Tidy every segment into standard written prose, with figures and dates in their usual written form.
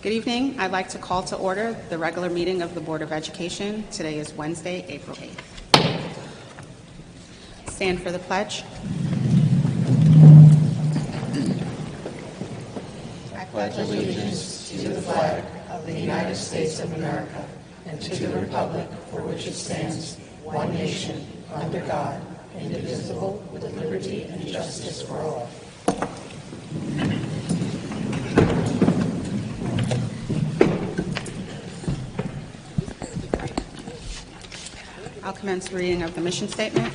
Good evening. I'd like to call to order the regular meeting of the Board of Education. Today is Wednesday, April 8th. Stand for the pledge. I pledge allegiance to the flag of the United States of America and to the republic for which it stands, one nation, under God, indivisible, with liberty and justice for all. I'll commence reading of the mission statement.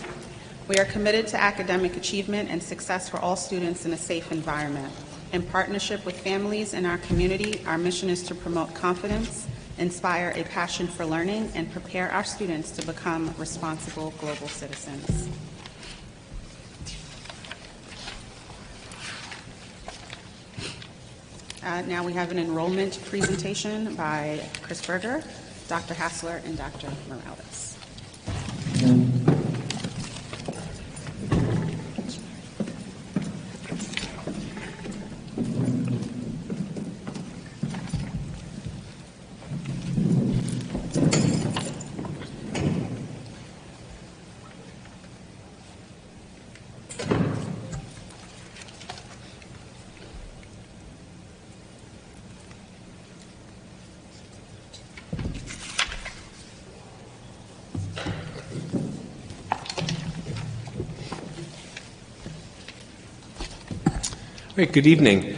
We are committed to academic achievement and success for all students in a safe environment. In partnership with families in our community, our mission is to promote confidence, inspire a passion for learning, and prepare our students to become responsible global citizens. Now we have an enrollment presentation by Chris Berger, Dr. Hassler, and Dr. Morales. Great, good evening.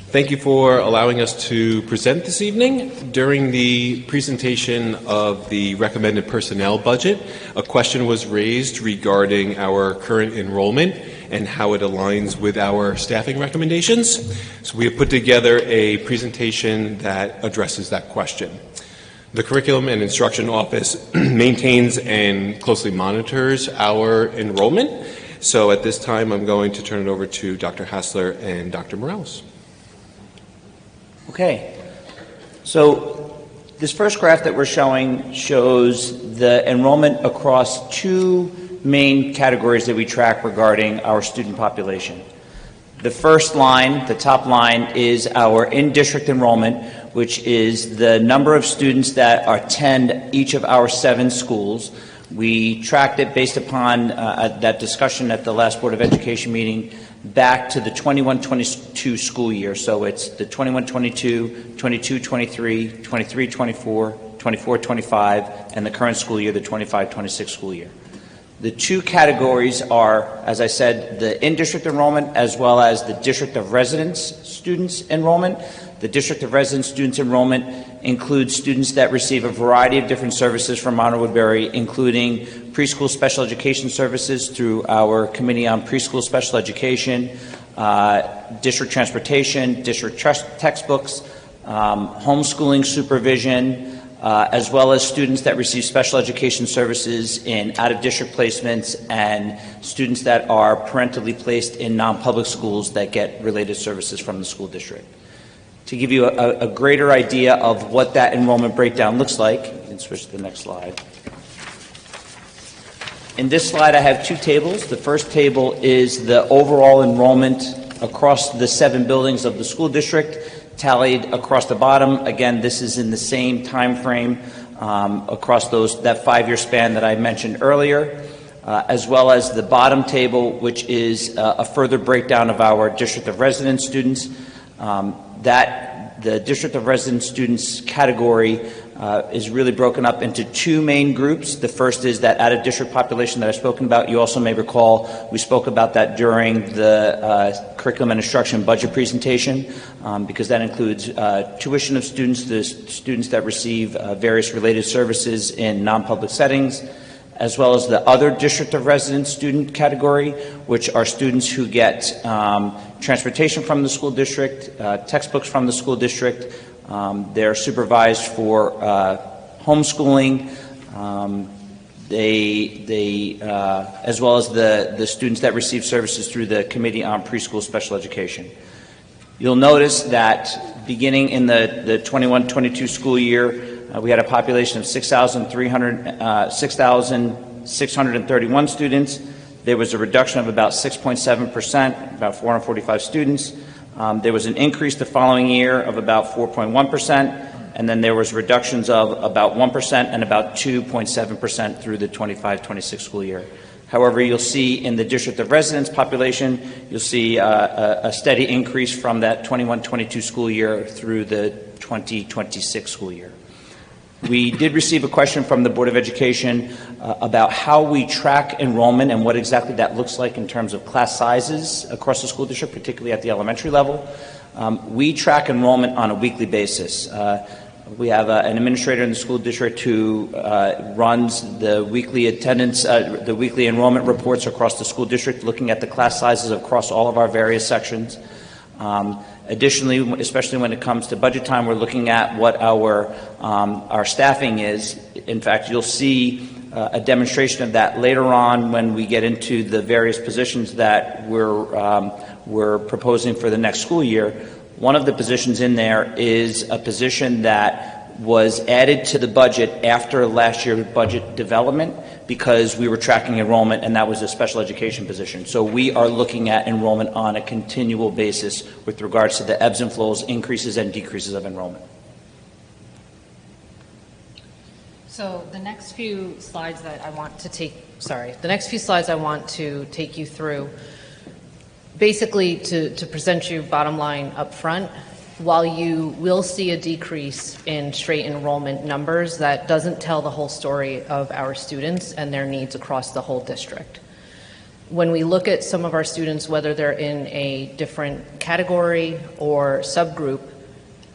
Thank you for allowing us to present this evening. During the presentation of the recommended personnel budget, a question was raised regarding our current enrollment and how it aligns with our staffing recommendations. So we have put together a presentation that addresses that question. The Curriculum and Instruction Office maintains and closely monitors our enrollment. So at this time, I'm going to turn it over to Dr. Hassler and Dr. Morales. Okay. So this first graph that we're showing shows the enrollment across two main categories that we track regarding our student population. The first line, the top line, is our in-district enrollment, which is the number of students that attend each of our 7 schools. We tracked it based upon that discussion at the last Board of Education meeting back to the 21-22 school year. So it's the 21-22, 22-23, 23-24, 24-25, and the current school year, the 25-26 school year. The two categories are, as I said, the in-district enrollment as well as the district of residence students enrollment. The district of residence students enrollment includes students that receive a variety of different services from Monroe-Woodbury, including preschool special education services through our Committee on Preschool Special Education, district transportation, district textbooks, homeschooling supervision, as well as students that receive special education services in out-of-district placements and students that are parentally placed in non-public schools that get related services from the school district. To give you a greater idea of what that enrollment breakdown looks like, you can switch to the next slide. In this slide, I have two tables. The first table is the overall enrollment across the 7 buildings of the school district, tallied across the bottom. Again, this is in the same time frame across that 5-year span that I mentioned earlier, as well as the bottom table, which is a further breakdown of our district of residence students. The district of residence students category is really broken up into 2 main groups. The first is that out-of-district population that I've spoken about. You also may recall we spoke about that during the curriculum and instruction budget presentation because that includes tuition of students, the students that receive various related services in non-public settings, as well as the other district of residence student category, which are students who get transportation from the school district, textbooks from the school district. They're supervised for homeschooling, as well as the students that receive services through the Committee on Preschool Special Education. You'll notice that beginning in the 21-22 school year, we had a population of 6,631 students. There was a reduction of about 6.7%, about 445 students. There was an increase the following year of about 4.1%, and then there was reductions of about 1% and about 2.7% through the 25-26 school year. However, you'll see in the district of residence population, you'll see a steady increase from that 21-22 school year through the 20-26 school year. We did receive a question from the Board of Education about how we track enrollment and what exactly that looks like in terms of class sizes across the school district, particularly at the elementary level. We track enrollment on a weekly basis. We have an administrator in the school district who runs the weekly attendance, the weekly enrollment reports across the school district, looking at the class sizes across all of our various sections. Additionally, especially when it comes to budget time, we're looking at what our staffing is. In fact, you'll see a demonstration of that later on when we get into the various positions that we're proposing for the next school year. One of the positions in there is a position that was added to the budget after last year's budget development because we were tracking enrollment, and that was a special education position. So we are looking at enrollment on a continual basis with regards to the ebbs and flows, increases and decreases of enrollment. So the next few slides that I want to take you through, basically to present you bottom line up front, while you will see a decrease in straight enrollment numbers, that doesn't tell the whole story of our students and their needs across the whole district. When we look at some of our students, whether they're in a different category or subgroup,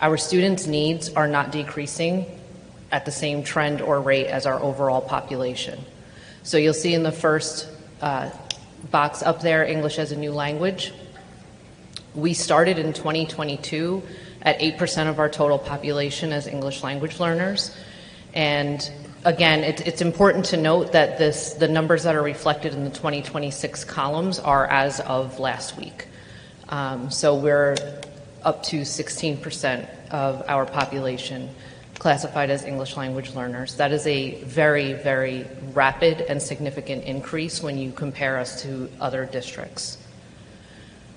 our students' needs are not decreasing at the same trend or rate as our overall population. So you'll see in the first box up there, English as a new language. We started in 2022 at 8% of our total population as English language learners. And again, it's important to note that the numbers that are reflected in the 2026 columns are as of last week. So we're up to 16% of our population classified as English language learners. That is a very, very rapid and significant increase when you compare us to other districts.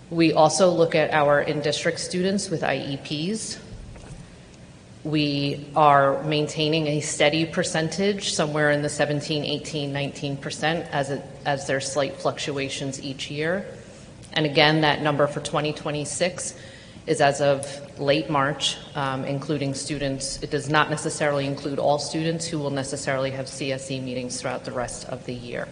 We also look at our in-district students with IEPs. We are maintaining a steady percentage, somewhere in the 17, 18, 19%, as there's slight fluctuations each year. And again, that number for 2026 is as of late March, including students. It does not necessarily include all students who will necessarily have CSE meetings throughout the rest of the year.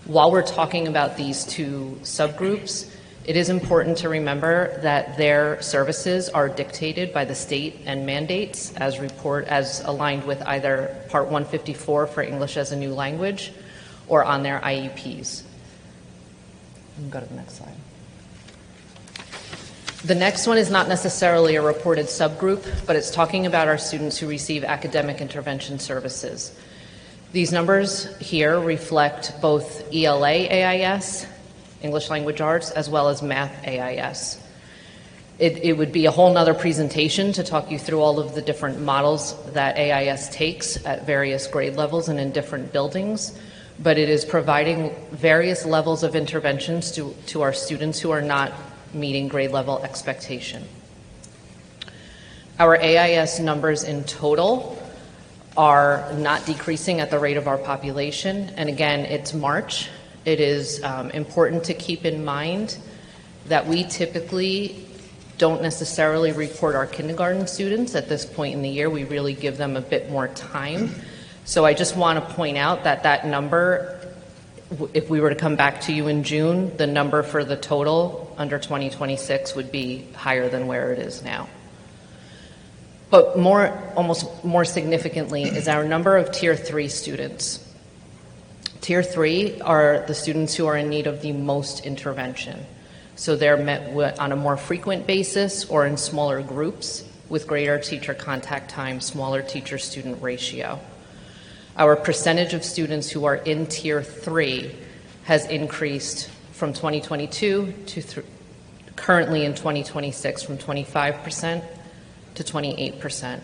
While we're talking about these two subgroups, it is important to remember that their services are dictated by the state and mandates as aligned with either Part 154 for English as a new language or on their IEPs. Go to the next slide. The next one is not necessarily a reported subgroup, but it's talking about our students who receive academic intervention services. These numbers here reflect both ELA AIS, English Language Arts, as well as Math AIS. It would be a whole nother presentation to talk you through all of the different models that AIS takes at various grade levels and in different buildings, but it is providing various levels of interventions to our students who are not meeting grade level expectation. Our AIS numbers in total are not decreasing at the rate of our population, and again, it's March. It is important to keep in mind that we typically don't necessarily report our kindergarten students at this point in the year. We really give them a bit more time. So I just want to point out that that number, if we were to come back to you in June, the number for the total under 2026 would be higher than where it is now. But almost more significantly is our number of Tier 3 students. Tier 3 are the students who are in need of the most intervention. So they're met on a more frequent basis or in smaller groups with greater teacher contact time, smaller teacher-student ratio. Our percentage of students who are in Tier 3 has increased from 2022 to currently in 2026 from 25% to 28%.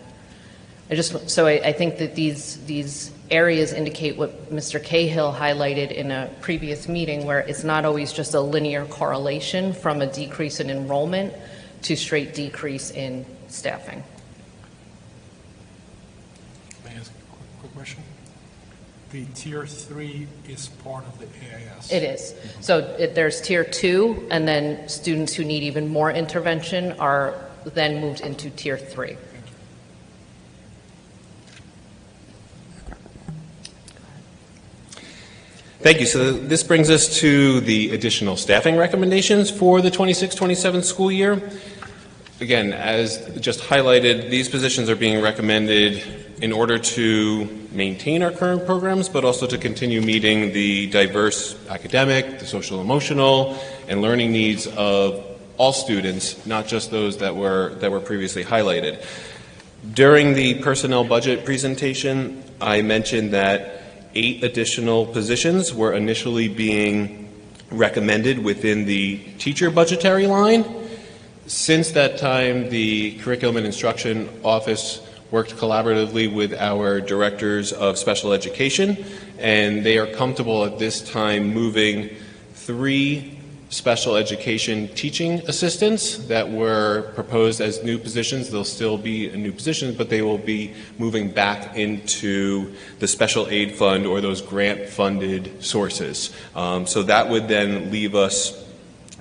I think that these areas indicate what Mr. Cahill highlighted in a previous meeting, where it's not always just a linear correlation from a decrease in enrollment to straight decrease in staffing. May I ask a quick question? The Tier 3 is part of the AIS. It is. So there's Tier 2, and then students who need even more intervention are then moved into Tier 3. Thank you. So this brings us to the additional staffing recommendations for the 26-27 school year. Again, as just highlighted, these positions are being recommended in order to maintain our current programs, but also to continue meeting the diverse academic, the social emotional, and learning needs of all students, not just those that were previously highlighted. During the personnel budget presentation, I mentioned that 8 additional positions were initially being recommended within the teacher budgetary line. Since that time, the Curriculum and Instruction Office worked collaboratively with our directors of special education, and they are comfortable at this time moving 3 special education teaching assistants that were proposed as new positions. They'll still be new positions, but they will be moving back into the special aid fund or those grant-funded sources. So that would then leave us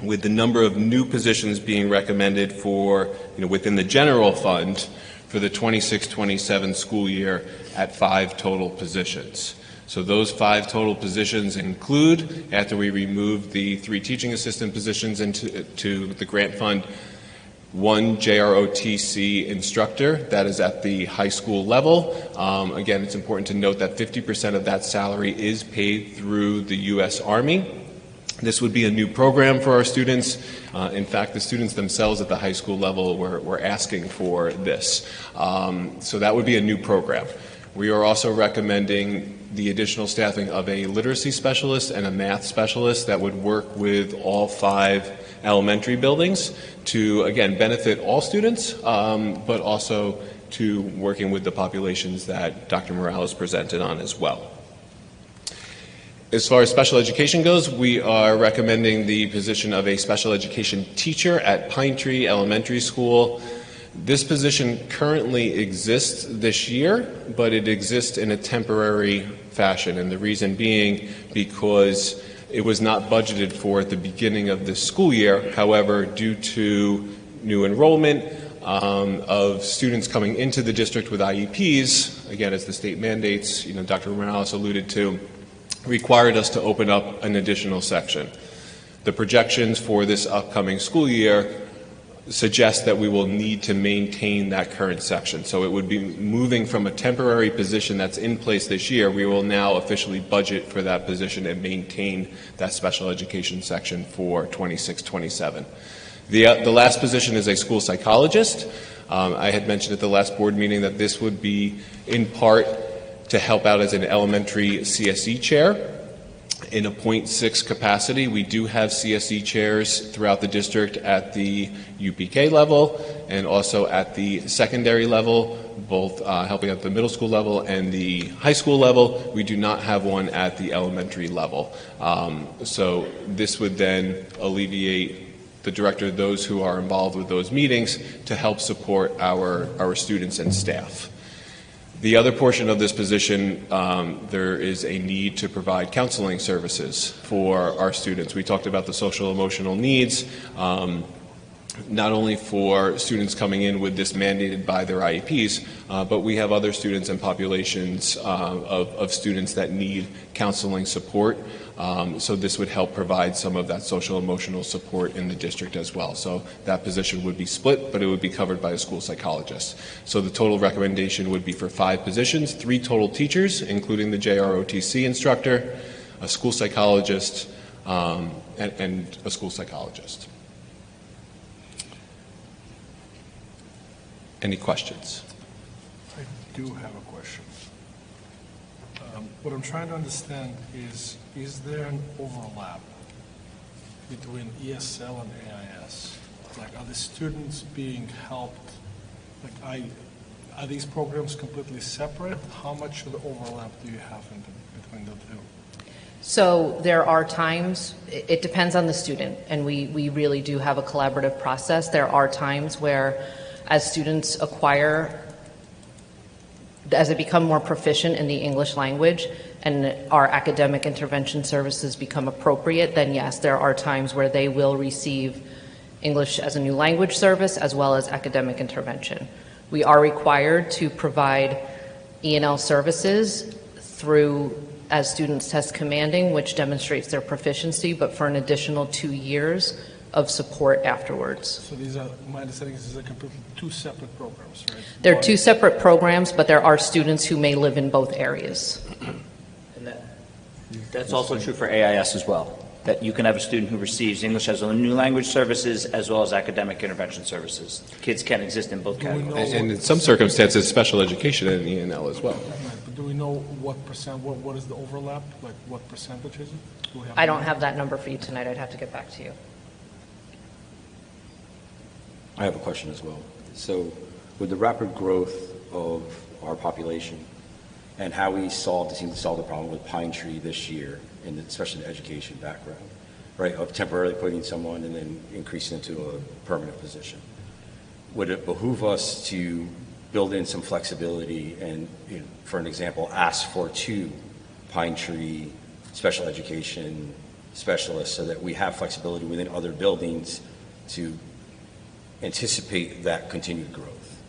with the number of new positions being recommended for, within the general fund for the 26-27 school year at 5 total positions. So those 5 total positions include, after we remove the 3 teaching assistant positions into the grant fund, 1 JROTC instructor, that is at the high school level. Again, it's important to note that 50% of that salary is paid through the U.S. Army. This would be a new program for our students. In fact, the students themselves at the high school level were asking for this. So that would be a new program. We are also recommending the additional staffing of a literacy specialist and a math specialist that would work with all 5 elementary buildings to, again, benefit all students, but also to working with the populations that Dr. Morales presented on as well. As far as special education goes, we are recommending the position of a special education teacher at Pine Tree Elementary School. This position currently exists this year, but it exists in a temporary fashion, and the reason being because it was not budgeted for at the beginning of this school year. However, due to new enrollment of students coming into the district with IEPs, again, as the state mandates, Dr. Morales alluded to, required us to open up an additional section. The projections for this upcoming school year suggest that we will need to maintain that current section. So it would be moving from a temporary position that's in place this year. We will now officially budget for that position and maintain that special education section for 26-27. The last position is a school psychologist. I had mentioned at the last board meeting that this would be in part to help out as an elementary CSE chair. In a .6 capacity, we do have CSE chairs throughout the district at the UPK level and also at the secondary level, both helping at the middle school level and the high school level. We do not have one at the elementary level. So this would then alleviate the director, those who are involved with those meetings, to help support our students and staff. The other portion of this position, there is a need to provide counseling services for our students. We talked about the social emotional needs, not only for students coming in with this mandated by their IEPs, but we have other students and populations of students that need counseling support. So this would help provide some of that social emotional support in the district as well. So that position would be split, but it would be covered by a school psychologist. So the total recommendation would be for 5 positions, 3 total teachers, including the JROTC instructor, a school psychologist, and a school psychologist. Any questions? I do have a question. What I'm trying to understand is there an overlap between ESL and AIS? Like, are the students being helped? Like, Are these programs completely separate? How much of the overlap do you have between the two? So there are times, it depends on the student, and we really do have a collaborative process. There are times where, as students acquire, as they become more proficient in the English language and our academic intervention services become appropriate, then yes, there are times where they will receive English as a new language service as well as academic intervention. We are required to provide E&L services through as students test commanding, which demonstrates their proficiency, but for an additional 2 years of support afterwards. So these are, my understanding is these are completely two separate programs, right? They're two separate programs, but there are students who may live in both areas. And that's also true for AIS as well, that you can have a student who receives English as a new language services as well as academic intervention services. Kids can exist in both categories. And in some circumstances, special education and E&L as well. Right, but do we know what percent, what is the overlap? Like what percentage is it? Do we have I don't have that number for you tonight. I'd have to get back to you. I have a question as well. So with the rapid growth of our population and how we seem to solve the problem with Pine Tree this year, and especially the education background, right, of temporarily putting someone and then increasing into a permanent position, would it behoove us to build in some flexibility and, you know, for an example, ask for 2 Pine Tree special education specialists so that we have flexibility within other buildings to anticipate that continued growth,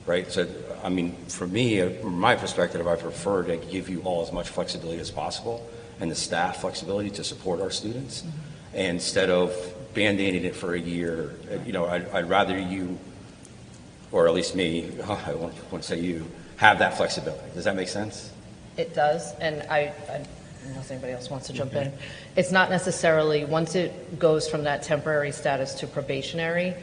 right? So, I mean, for me, from my perspective, I prefer to give you all as much flexibility as possible and the staff flexibility to support our students. Mm-hmm. And instead of band-aiding it for a year, you know, I'd rather you, or at least me, I want to say you, have that flexibility. Does that make sense? It does, and I unless anybody else wants to jump in. It's not necessarily, once it goes from that temporary status to probationary,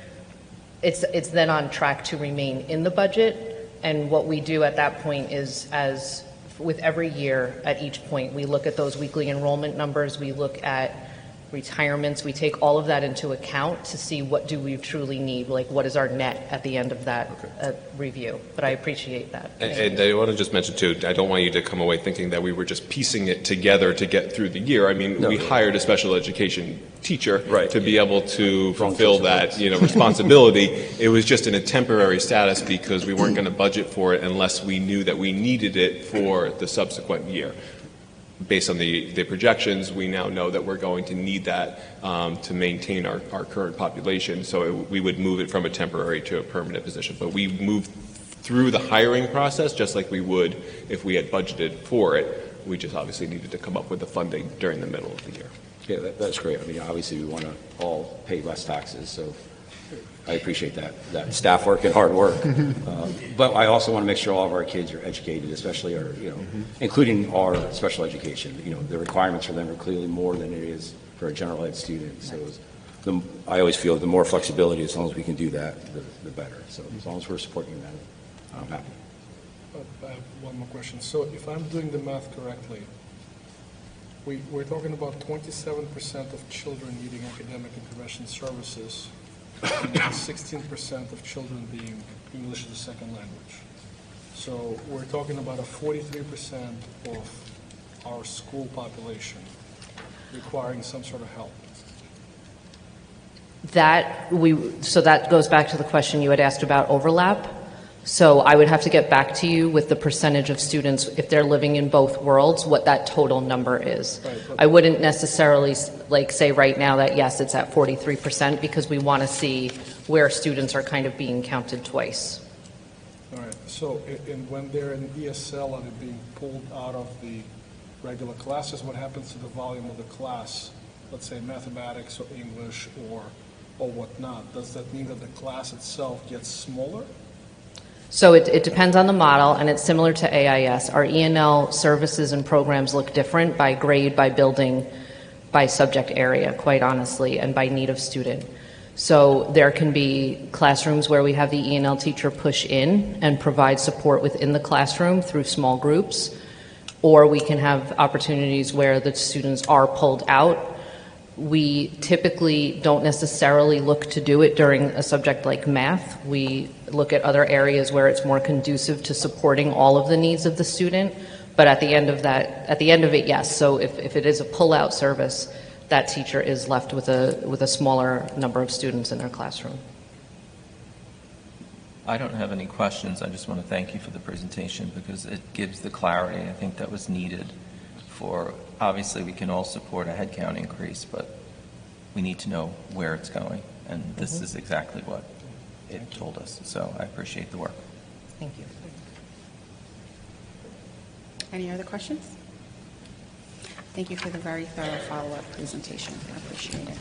it's then on track to remain in the budget, and what we do at that point is, as with every year at each point, we look at those weekly enrollment numbers, we look at retirements, we take all of that into account to see what do we truly need, like what is our net at the end of that review. But I appreciate that. And I want to just mention too, I don't want you to come away thinking that we were just piecing it together to get through the year. I mean, we hired a special education teacher to be able to fulfill that, you know, responsibility. It was just in a temporary status because we weren't going to budget for it unless we knew that we needed it for the subsequent year. Based on the projections, we now know that we're going to need that to maintain our current population. So we would move it from a temporary to a permanent position. But we moved through the hiring process just like we would if we had budgeted for it. We just obviously needed to come up with the funding during the middle of the year. Yeah, that's great. I mean, obviously we want to all pay less taxes, so I appreciate that staff work and hard work. But I also want to make sure all of our kids are educated, especially our, you know, including our special education. You know, the requirements for them are clearly more than it is for a general ed student. So I always feel the more flexibility, as long as we can do that, the better. So as long as we're supporting that, I'm happy. I have one more question. So if I'm doing the math correctly, we're talking about 27% of children needing academic intervention services, and 16% of children being English as a second language. So we're talking about a 43% of our school population requiring some sort of help. So that goes back to the question you had asked about overlap. So I would have to get back to you with the percentage of students, if they're living in both worlds, what that total number is. Right. I wouldn't necessarily say right now that yes, it's at 43%, because we want to see where students are kind of being counted twice. All right. So when they're in ESL, are they being pulled out of the regular classes? What happens to the volume of the class? Let's say mathematics or English or whatnot. Does that mean that the class itself gets smaller? So it depends on the model, and it's similar to AIS. Our E&L services and programs look different by grade, by building, by subject area, quite honestly, and by need of student. So there can be classrooms where we have the E&L teacher push in and provide support within the classroom through small groups, or we can have opportunities where the students are pulled out We typically don't necessarily look to do it during a subject like math. We look at other areas where it's more conducive to supporting all of the needs of the student. But at the end of it, yes. So if it is a pull-out service, that teacher is left with a smaller number of students in their classroom. I don't have any questions. I just want to thank you for the presentation because it gives the clarity I think that was needed for, obviously we can all support a headcount increase, but we need to know where it's going. And this is exactly what it told us. So I appreciate the work. Thank you. Any other questions? Thank you for the very thorough follow-up presentation. I appreciate it.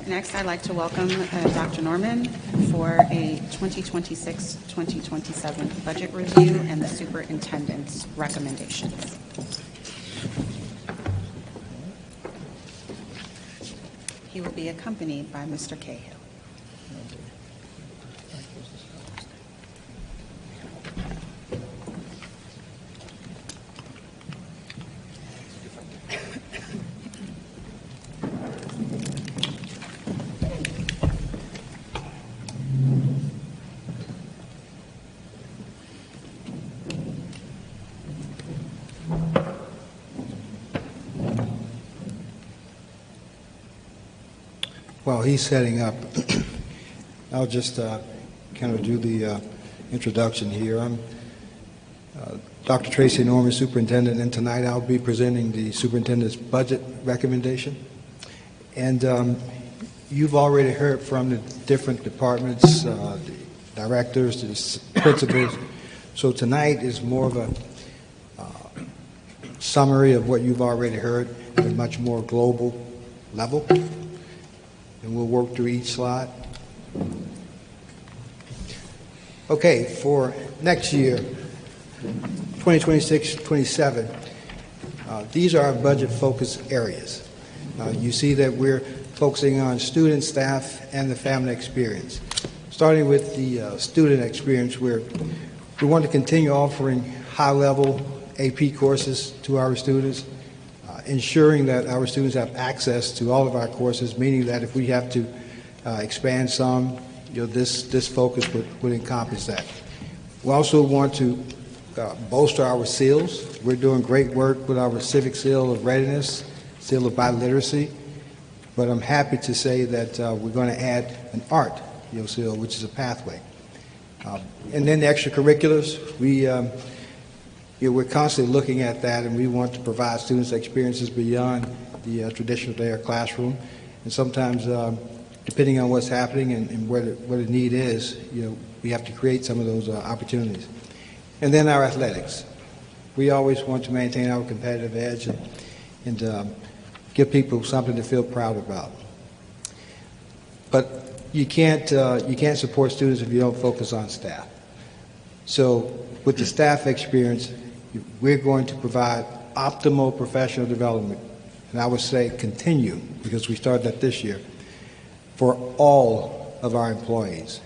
Next, I'd like to welcome Dr. Norman for a 2026-2027 budget review and the superintendent's recommendations. He will be accompanied by Mr. Cahill. While he's setting up, I'll just kind of do the introduction here. I'm Dr. Tracy Norman, Superintendent, and tonight I'll be presenting the Superintendent's budget recommendation. And you've already heard from the different departments, the directors, the principals. So tonight is more of a summary of what you've already heard at a much more global level. And we'll work through each slide. Okay, for next year, 2026-27, these are our budget focus areas. You see that we're focusing on student, staff, and the family experience. Starting with the student experience, we want to continue offering high-level AP courses to our students, ensuring that our students have access to all of our courses, meaning that if we have to expand some, this focus would encompass that. We also want to bolster our SEALs. We're doing great work with our Civic Seal of Readiness, Seal of Biliteracy, but I'm happy to say that we're going to add an art seal, which is a pathway. And then the extracurriculars, we're constantly looking at that, and we want to provide students experiences beyond the traditional day or classroom. And sometimes, depending on what's happening and where the need is, we have to create some of those opportunities. And then our athletics. We always want to maintain our competitive edge and give people something to feel proud about. But you can't support students if you don't focus on staff. So with the staff experience, we're going to provide optimal professional development, and I would say continue, because we started that this year, for all of our employees.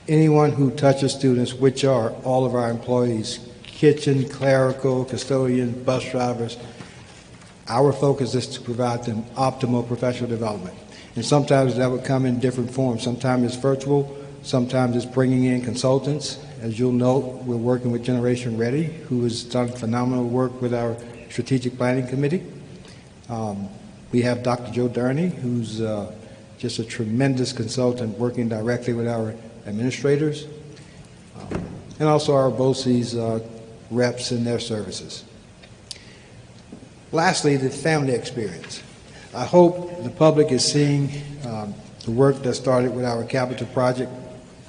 Anyone who touches students, which are all of our employees, kitchen, clerical, custodian, bus drivers, our focus is to provide them optimal professional development. And sometimes that would come in different forms. Sometimes it's virtual, sometimes it's bringing in consultants. As you'll note, we're working with Generation Ready, who has done phenomenal work with our Strategic Planning Committee. We have Dr. Joe Durney, who's just a tremendous consultant working directly with our administrators, and also our BOCES reps and their services. Lastly, the family experience. I hope the public is seeing the work that started with our capital project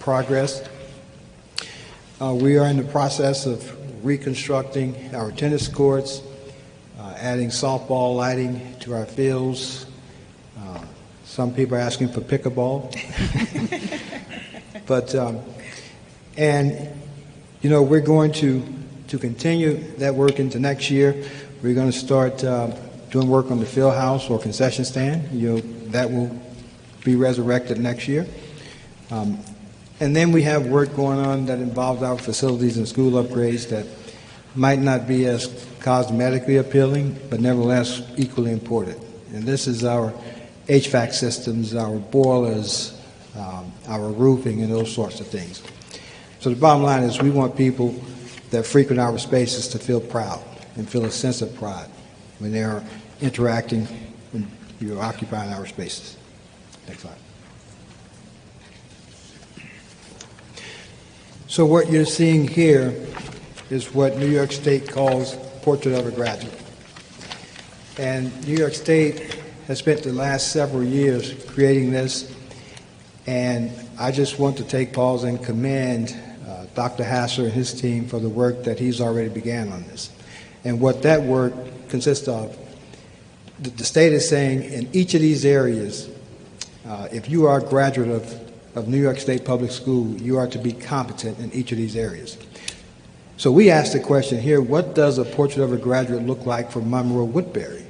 progress. We are in the process of reconstructing our tennis courts, adding softball lighting to our fields. Some people are asking for pickleball. But, we're going to continue that work into next year. We're going to start doing work on the field house or concession stand. That will be resurrected next year. And then we have work going on that involves our facilities and school upgrades that might not be as cosmetically appealing, but nevertheless equally important. And this is our HVAC systems, our boilers, our roofing, and those sorts of things. So the bottom line is we want people that frequent our spaces to feel proud and feel a sense of pride when they are interacting and you're occupying our spaces. Next slide. So what you're seeing here is what New York State calls Portrait of a Graduate. And New York State has spent the last several years creating this, and I just want to take pause and commend Dr. Hasser and his team for the work that he's already began on this. And what that work consists of, the state is saying in each of these areas, if you are a graduate of New York State Public School, you are to be competent in each of these areas. So we asked the question here, what does a portrait of a graduate look like for Monroe-Woodbury?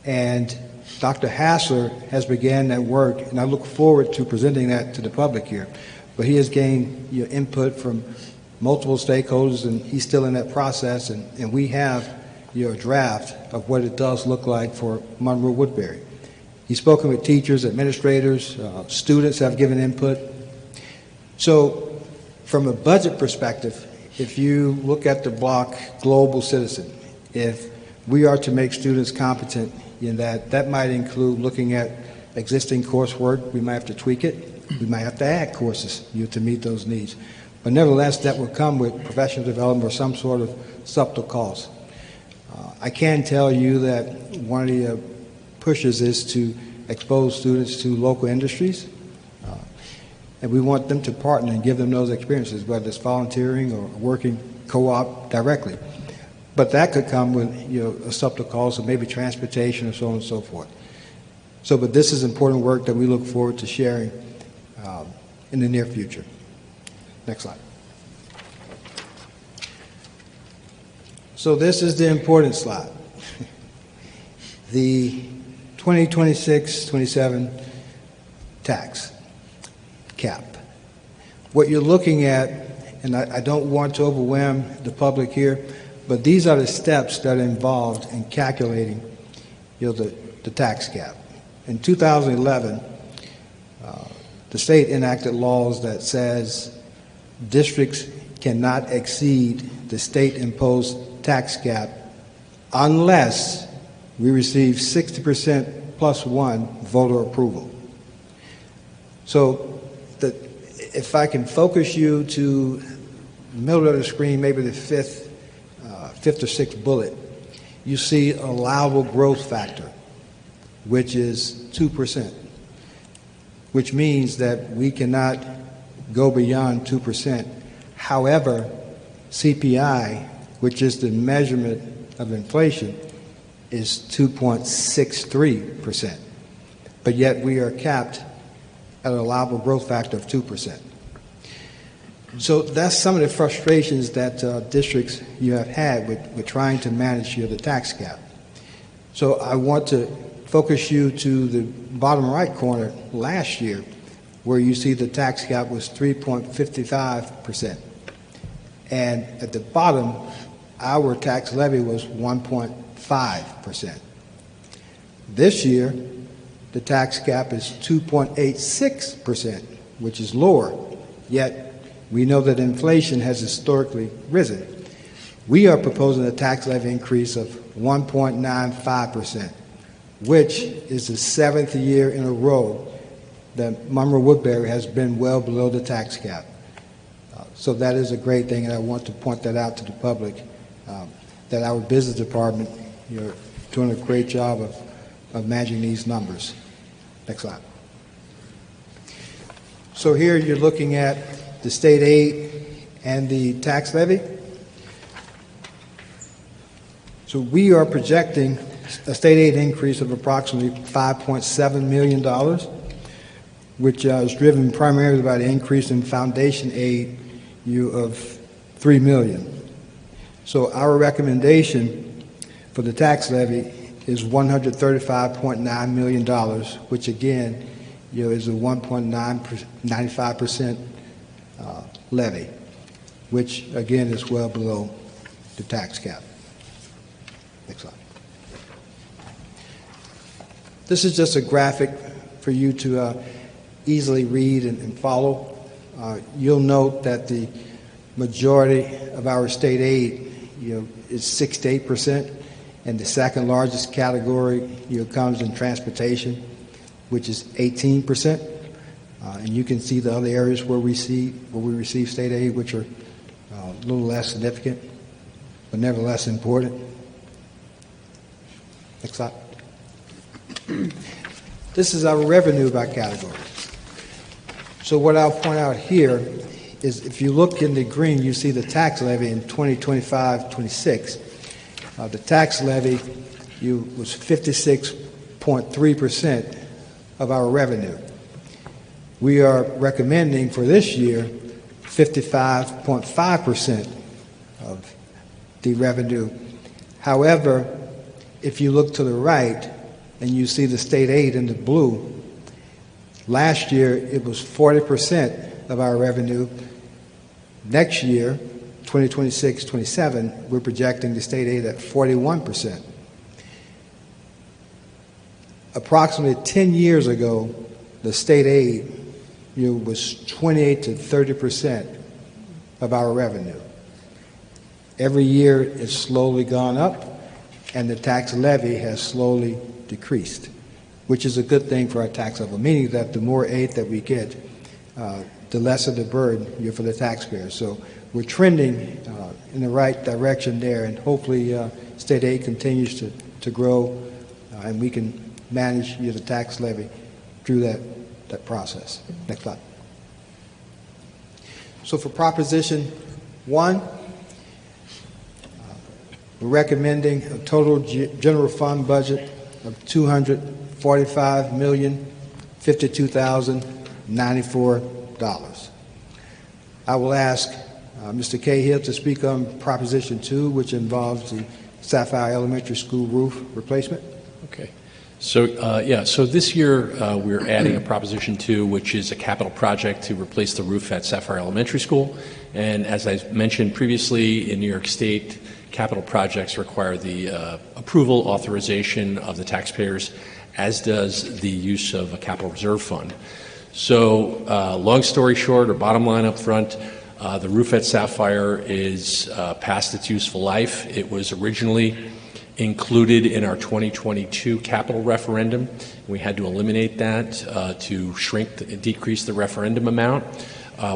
And Dr. Hasser has began that work, and I look forward to presenting that to the public here. But he has gained input from multiple stakeholders, and he's still in that process, and we have a draft of what it does look like for Monroe-Woodbury. He's spoken with teachers, administrators, students have given input. So from a budget perspective, if you look at the block Global Citizen, if we are to make students competent in that might include looking at existing coursework. We might have to tweak it. We might have to add courses to meet those needs. But nevertheless, that will come with professional development or some sort of subtle cost. I can tell you that one of the pushes is to expose students to local industries. And we want them to partner and give them those experiences, whether it's volunteering or working co-op directly. But that could come with a subtle cost of maybe transportation or so on and so forth. So, but this is important work that we look forward to sharing in the near future. Next slide. So this is the important slide. The 2026-27 tax cap. What you're looking at, and I don't want to overwhelm the public here, but these are the steps that are involved in calculating the tax cap. In 2011, the state enacted laws that says districts cannot exceed the state-imposed tax cap unless we receive 60% plus one voter approval. So if I can focus you to the middle of the screen, maybe the fifth or sixth bullet, you see allowable growth factor, which is 2%, which means that we cannot go beyond 2%. However, CPI, which is the measurement of inflation, is 2.63%. But yet we are capped at an allowable growth factor of 2%. So that's some of the frustrations that districts have had with trying to manage the tax cap. So I want to focus you to the bottom right corner last year, where you see the tax cap was 3.55%. And at the bottom, our tax levy was 1.5%. This year, the tax cap is 2.86%, which is lower, yet we know that inflation has historically risen. We are proposing a tax levy increase of 1.95%, which is the seventh year in a row that Monroe-Woodbury has been well below the tax cap. So that is a great thing, and I want to point that out to the public, that our business department doing a great job of managing these numbers. Next slide. So here you're looking at the state aid and the tax levy. So we are projecting a state aid increase of approximately $5.7 million, which is driven primarily by the increase in foundation aid of $3 million. So our recommendation for the tax levy is $135.9 million, which again is a 1.95% levy, which again is well below the tax cap. Next slide. This is just a graphic for you to easily read and follow. You'll note that the majority of our state aid, is 6 to 8%, and the second largest category, comes in transportation, which is 18%. And you can see the other areas where we receive state aid, which are a little less significant, but nevertheless important. Next slide. This is our revenue by category. So what I'll point out here is if you look in the green, you see the tax levy in 2025-26. The tax levy was 56.3% of our revenue. We are recommending for this year 55.5% of the revenue. However, if you look to the right and you see the state aid in the blue, last year it was 40% of our revenue. Next year, 2026-27, we're projecting the state aid at 41%. Approximately 10 years ago, the state aid was 28 to 30% of our revenue. Every year it's slowly gone up, and the tax levy has slowly decreased, which is a good thing for our tax level, meaning that the more aid that we get, the lesser the burden for the taxpayer. So we're trending in the right direction there, and hopefully state aid continues to grow, and we can manage the tax levy through that process. Next slide. So for Proposition 1, we're recommending a total general fund budget of $245,052,094. I will ask Mr. Cahill to speak on Proposition 2, which involves the Sapphire Elementary School roof replacement. Okay. So this year we're adding a Proposition 2, which is a capital project to replace the roof at Sapphire Elementary School. And as I mentioned previously, in New York State, capital projects require the approval, authorization of the taxpayers, as does the use of a capital reserve fund. So long story short, or bottom line up front, the roof at Sapphire is past its useful life. It was originally included in our 2022 capital referendum. We had to eliminate that to decrease the referendum amount.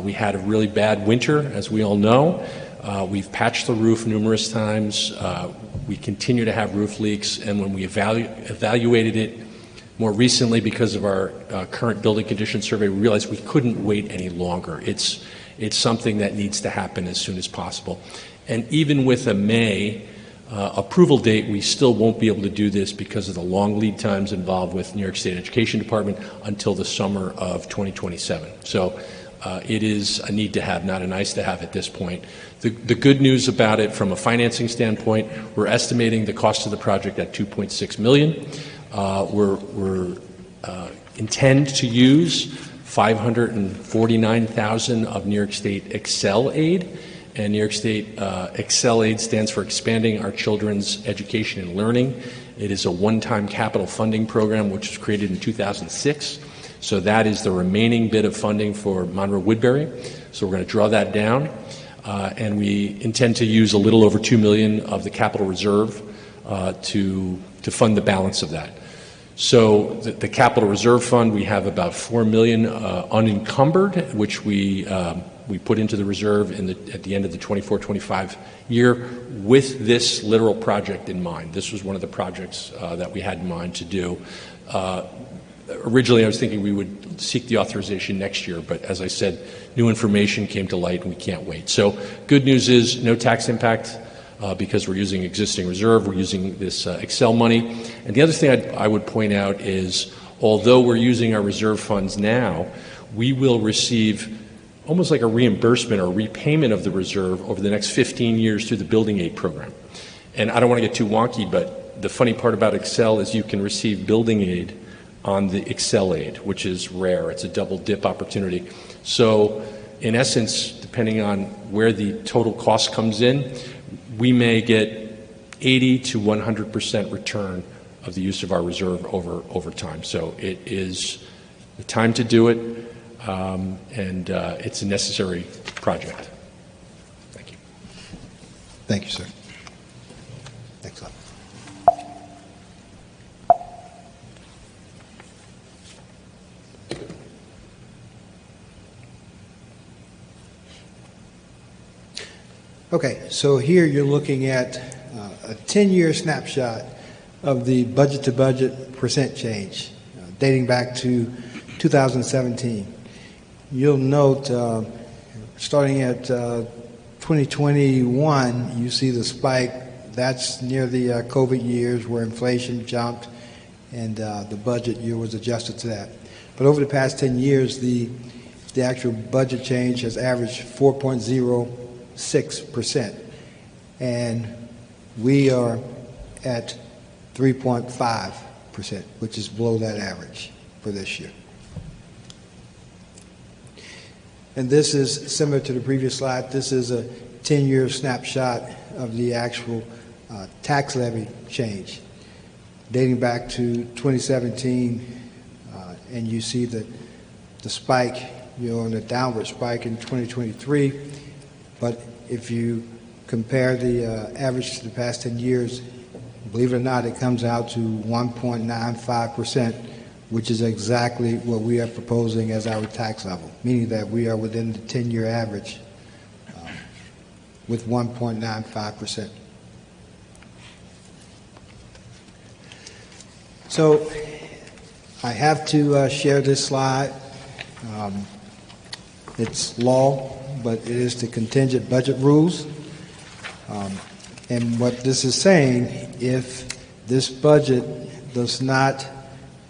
We had a really bad winter, as we all know. We've patched the roof numerous times. We continue to have roof leaks, and when we evaluated it more recently because of our current building condition survey, we realized we couldn't wait any longer. It's something that needs to happen as soon as possible. And even with a May approval date, we still won't be able to do this because of the long lead times involved with New York State Education Department until the summer of 2027. So it is a need to have, not a nice to have at this point. The good news about it from a financing standpoint, we're estimating the cost of the project at $2.6 million. We're intend to use $549,000 of New York State Excel aid. And New York State Excel aid stands for Expanding Our Children's Education and Learning. It is a one-time capital funding program which was created in 2006. So that is the remaining bit of funding for Monroe-Woodbury. So we're going to draw that down. And we intend to use a little over $2 million of the capital reserve to fund the balance of that. So the capital reserve fund, we have about $4 million unencumbered, which we put into the reserve at the end of the 24-25 year with this literal project in mind. This was one of the projects that we had in mind to do. Originally, I was thinking we would seek the authorization next year, but as I said, new information came to light and we can't wait. So good news is no tax impact because we're using existing reserve. We're using this Excel money. And the other thing I would point out is, although we're using our reserve funds now, we will receive almost like a reimbursement or repayment of the reserve over the next 15 years through the building aid program. And I don't want to get too wonky, but the funny part about Excel is you can receive building aid on the Excel aid, which is rare. It's a double dip opportunity. So in essence, depending on where the total cost comes in, we may get 80 to 100% return of the use of our reserve over time. So it is the time to do it, and it's a necessary project. Thank you. Thank you, sir. Next up. Okay, so here you're looking at a 10-year snapshot of the budget-to-budget percent change dating back to 2017. You'll note, starting at 2021, you see the spike. That's near the COVID years where inflation jumped and the budget year was adjusted to that. But over the past 10 years, the actual budget change has averaged 4.06%, and we are at 3.5%, which is below that average for this year. And this is similar to the previous slide. This is a 10-year snapshot of the actual tax levy change dating back to 2017, and you see the spike, and the downward spike in 2023. But if you compare the average to the past 10 years, believe it or not, it comes out to 1.95%, which is exactly what we are proposing as our tax level, meaning that we are within the 10-year average with 1.95%. So I have to share this slide. It's law, but it is the contingent budget rules. And what this is saying, if this budget does not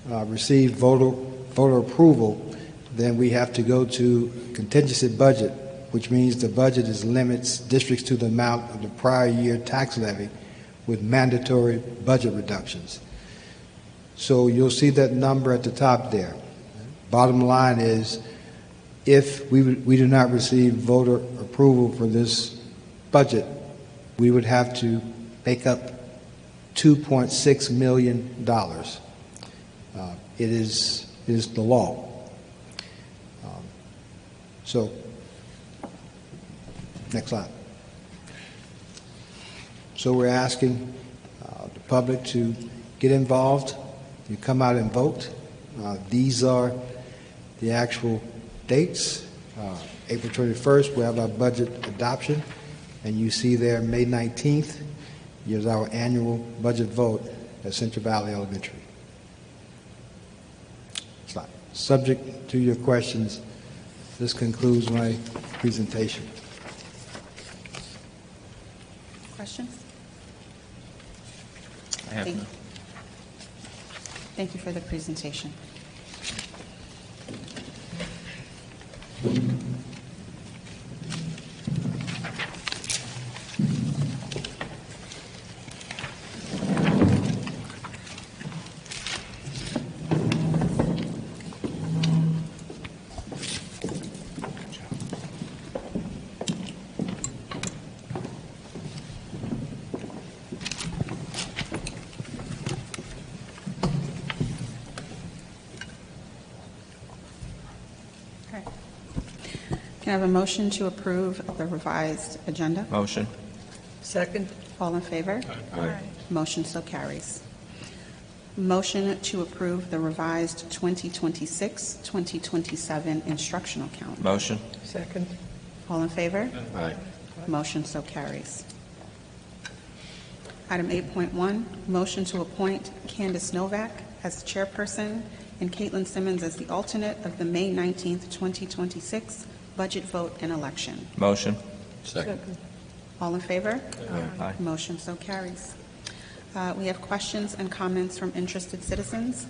receive voter approval, then we have to go to contingency budget, which means the budget limits districts to the amount of the prior year tax levy with mandatory budget reductions. So you'll see that number at the top there. Bottom line is, if we do not receive voter approval for this budget, we would have to make up $2.6 million. It is the law. So, next slide. So we're asking the public to get involved, to come out and vote. These are the actual dates. April 21st, we have our budget adoption, and you see there May 19th is our annual budget vote at Central Valley Elementary. Subject to your questions, this concludes my presentation. Questions? I have none. Thank you for the presentation. Can I have a motion to approve the revised agenda? Motion. Second. All in favor? Aye. Motion so carries. Motion to approve the revised 2026-2027 instructional calendar. Motion. Second. All in favor? Aye. Motion so carries. Item 8.1, motion to appoint Candace Novak as chairperson and Caitlin Simmons as the alternate of the May 19th, 2026 budget vote and election. Motion. Second. All in favor? Aye. Motion so carries. We have questions and comments from interested citizens.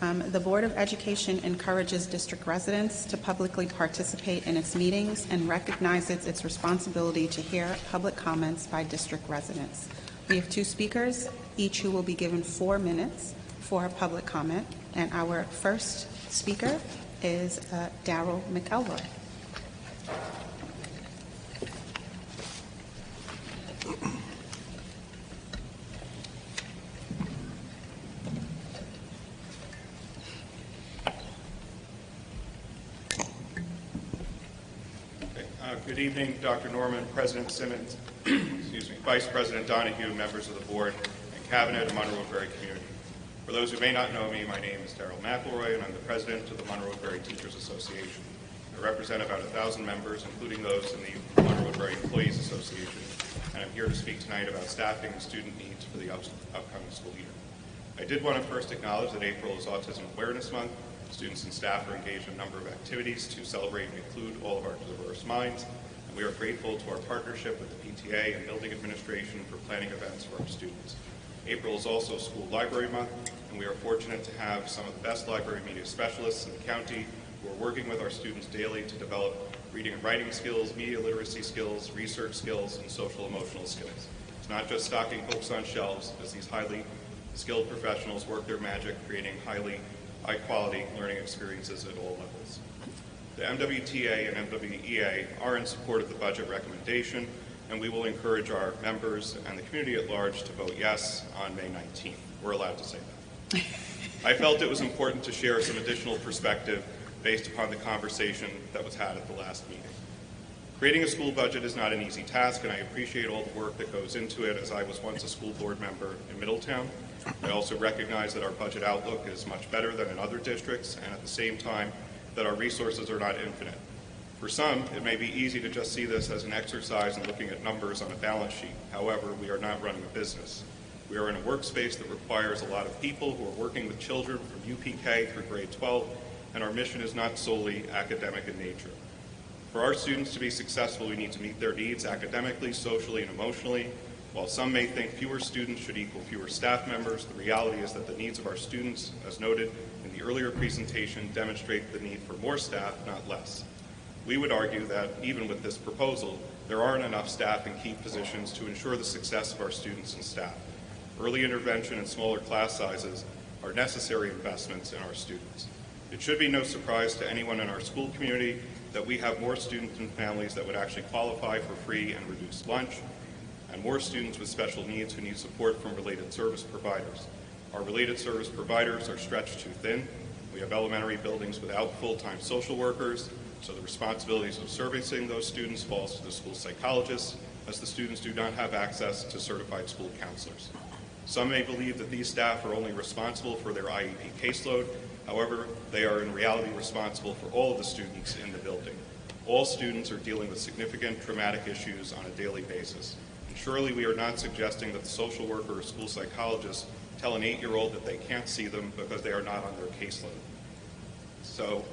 The Board of Education encourages district residents to publicly participate in its meetings and recognizes its responsibility to hear public comments by district residents. We have two speakers, each who will be given 4 minutes for a public comment. And our first speaker is Darryl McElroy. Good evening, Dr. Norman, President Simmons, excuse me, Vice President Donahue, members of the board, and cabinet of Monroe-Woodbury community. For those who may not know me, my name is Darrell McElroy, and I'm the president of the Monroe-Woodbury Teachers Association. I represent about 1,000 members, including those in the Monroe-Woodbury Employees Association, and I'm here to speak tonight about staffing and student needs for the upcoming school year. I did want to first acknowledge that April is Autism Awareness Month. Students and staff are engaged in a number of activities to celebrate and include all of our diverse minds, and we are grateful to our partnership with the PTA and building administration for planning events for our students. April is also School Library Month, and we are fortunate to have some of the best library media specialists in the county who are working with our students daily to develop reading and writing skills, media literacy skills, research skills, and social emotional skills. It's not just stocking books on shelves, as these highly skilled professionals work their magic creating high-quality learning experiences at all levels. The MWTA and MWEA are in support of the budget recommendation, and we will encourage our members and the community at large to vote yes on May 19th. We're allowed to say that. I felt it was important to share some additional perspective based upon the conversation that was had at the last meeting. Creating a school budget is not an easy task, and I appreciate all the work that goes into it, as I was once a school board member in Middletown. I also recognize that our budget outlook is much better than in other districts, and at the same time, that our resources are not infinite. For some, it may be easy to just see this as an exercise in looking at numbers on a balance sheet. However, we are not running a business. We are in a workspace that requires a lot of people who are working with children from UPK through grade 12, and our mission is not solely academic in nature. For our students to be successful, we need to meet their needs academically, socially, and emotionally. While some may think fewer students should equal fewer staff members, the reality is that the needs of our students, as noted in the earlier presentation, demonstrate the need for more staff, not less. We would argue that even with this proposal, there aren't enough staff in key positions to ensure the success of our students and staff. Early intervention and smaller class sizes are necessary investments in our students. It should be no surprise to anyone in our school community that we have more students and families that would actually qualify for free and reduced lunch, and more students with special needs who need support from related service providers. Our related service providers are stretched too thin. We have elementary buildings without full-time social workers, so the responsibilities of servicing those students falls to the school psychologists, as the students do not have access to certified school counselors. Some may believe that these staff are only responsible for their IEP caseload. However, they are in reality responsible for all of the students in the building. All students are dealing with significant traumatic issues on a daily basis. And surely we are not suggesting that the social worker or school psychologist tell an 8-year-old that they can't see them because they are not on their caseload. So,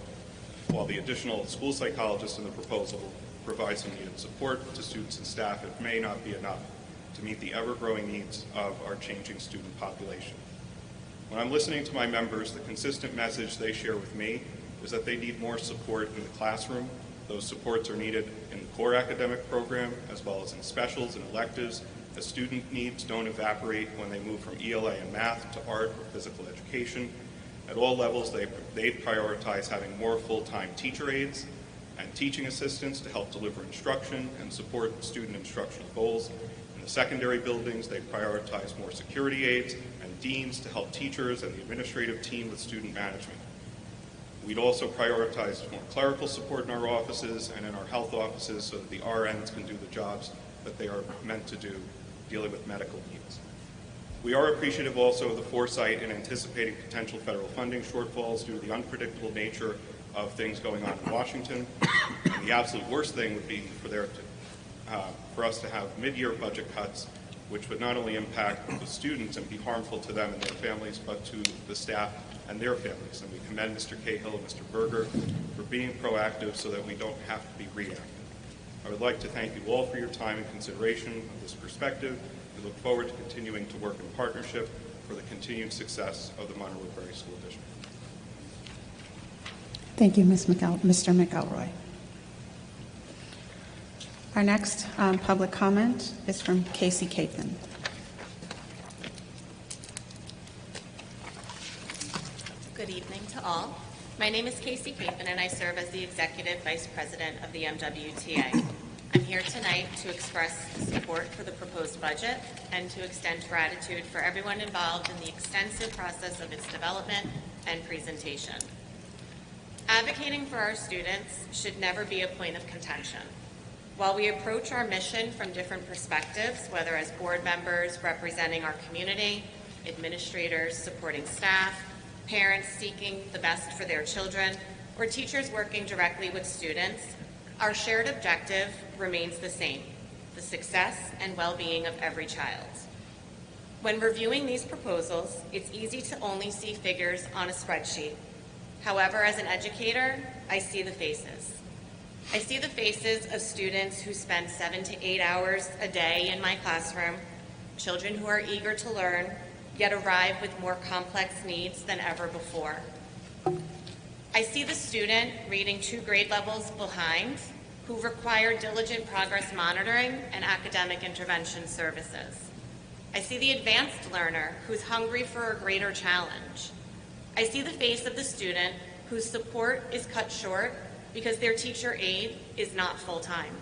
while the additional school psychologist in the proposal provides some needed support to students and staff, it may not be enough to meet the ever-growing needs of our changing student population. When I'm listening to my members, the consistent message they share with me is that they need more support in the classroom. Those supports are needed in the core academic program, as well as in specials and electives, as student needs don't evaporate when they move from ELA and math to art or physical education. At all levels, they prioritize having more full-time teacher aides and teaching assistants to help deliver instruction and support student instructional goals. In the secondary buildings, they prioritize more security aides and deans to help teachers and the administrative team with student management. We'd also prioritize more clerical support in our offices and in our health offices so that the RNs can do the jobs that they are meant to do, dealing with medical needs. We are appreciative also of the foresight in anticipating potential federal funding shortfalls due to the unpredictable nature of things going on in Washington. And the absolute worst thing would be for us to have mid-year budget cuts, which would not only impact the students and be harmful to them and their families, but to the staff and their families. And we commend Mr. Cahill and Mr. Berger for being proactive so that we don't have to be reactive. I would like to thank you all for your time and consideration of this perspective. We look forward to continuing to work in partnership for the continued success of the Monroe-Woodbury School District. Thank you, Mr. McElroy. Our next public comment is from Casey Capon. Good evening to all. My name is Casey Capon, and I serve as the Executive Vice President of the MWTA. I'm here tonight to express support for the proposed budget and to extend gratitude for everyone involved in the extensive process of its development and presentation. Advocating for our students should never be a point of contention. While we approach our mission from different perspectives, whether as board members representing our community, administrators supporting staff, parents seeking the best for their children, or teachers working directly with students, our shared objective remains the same: the success and well-being of every child. When reviewing these proposals, it's easy to only see figures on a spreadsheet. However, as an educator, I see the faces. I see the faces of students who spend 7 to 8 hours a day in my classroom, children who are eager to learn, yet arrive with more complex needs than ever before. I see the student reading 2 grade levels behind who require diligent progress monitoring and academic intervention services. I see the advanced learner who's hungry for a greater challenge. I see the face of the student whose support is cut short because their teacher aide is not full-time.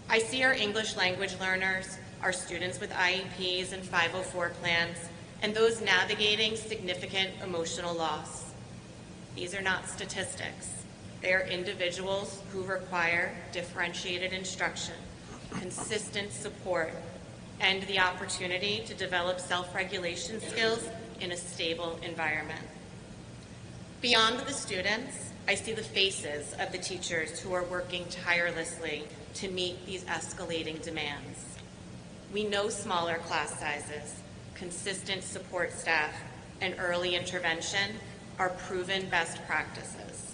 I see our English language learners, our students with IEPs and 504 plans, and those navigating significant emotional loss. These are not statistics. They are individuals who require differentiated instruction, consistent support, and the opportunity to develop self-regulation skills in a stable environment. Beyond the students, I see the faces of the teachers who are working tirelessly to meet these escalating demands. We know smaller class sizes, consistent support staff, and early intervention are proven best practices.